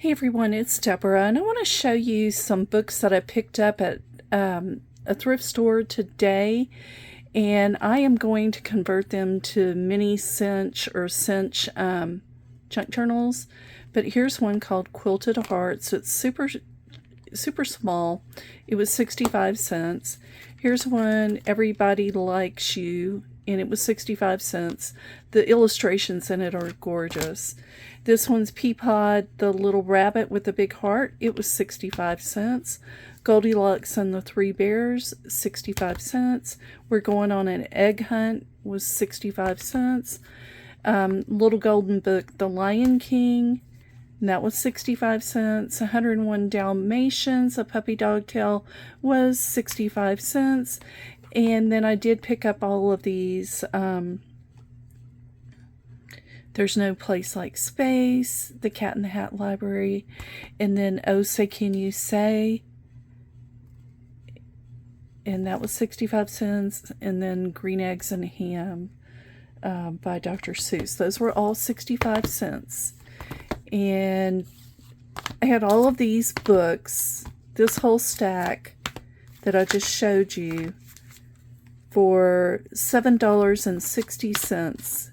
Hey everyone, it's Deborah, and I want to show you some books that I picked up at a thrift store today, and I am going to convert them to mini cinch or cinch junk journals. But here's one called Quilted Hearts. It's super small. It was 65 cents. Here's one, Everybody Likes You, and it was 65 cents. The illustrations in it are gorgeous. This one's Peapod, the little rabbit with the big heart. It was 65 cents. Goldilocks and the Three Bears, 65 cents. We're Going on an Egg Hunt was 65 cents. Little Golden Book, The Lion King, and that was 65 cents. 101 Dalmatians, a puppy dog tale, was 65 cents. And then I did pick up all of these. There's No Place Like Space, The Cat in the Hat Library, and then Oh Say Can You Say, and that was 65 cents. And then Green Eggs and Ham by Dr. Seuss. Those were all 65 cents. And I had all of these books, this whole stack that I just showed you, for $7.60.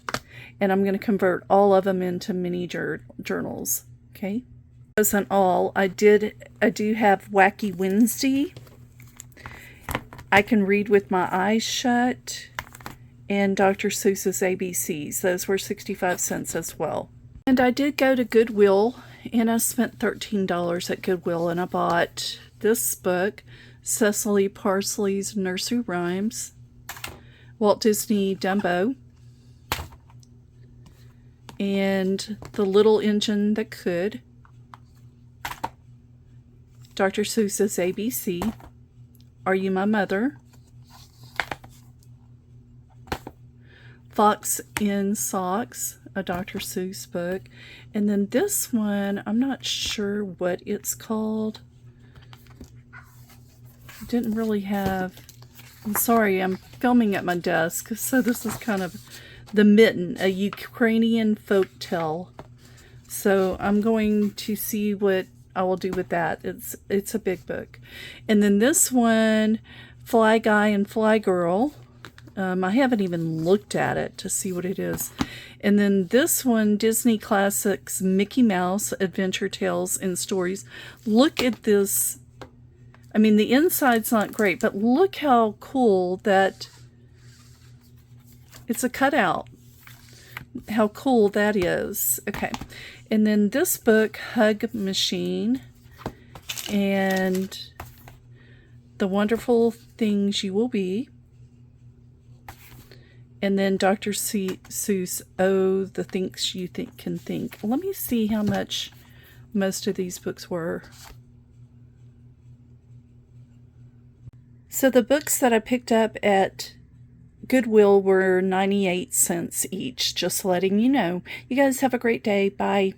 And I'm going to convert all of them into mini journals. Okay. Wasn't all. I do have Wacky Wednesday, I Can Read with My Eyes Shut, and Dr. Seuss's ABCs. Those were 65 cents as well. And I did go to Goodwill, and I spent $13 at Goodwill, and I bought this book, Cecily Parsley's Nursery Rhymes, Walt Disney Dumbo, and The Little Engine That Could, Dr. Seuss's ABC, Are You My Mother, Fox in Socks, a Dr. Seuss book, and then this one, I'm not sure what it's called. Didn't really have, I'm sorry, I'm filming at my desk, so this is kind of The Mitten, a Ukrainian folk tale. So I'm going to see what I will do with that. It's a big book. And then this one, Fly Guy and Fly Girl. I haven't even looked at it to see what it is. And then this one, Disney Classics Mickey Mouse Adventure Tales and Stories. Look at this. I mean, the inside's not great, but look how cool that it's a cutout. How cool that is. Okay. And then this book, Hug Machine, and The Wonderful Things You Will Be. And then Dr. Seuss, Oh, the Things You Can Think. Let me see how much most of these books were. So the books that I picked up at Goodwill were 98 cents each, just letting you know. You guys have a great day. Bye.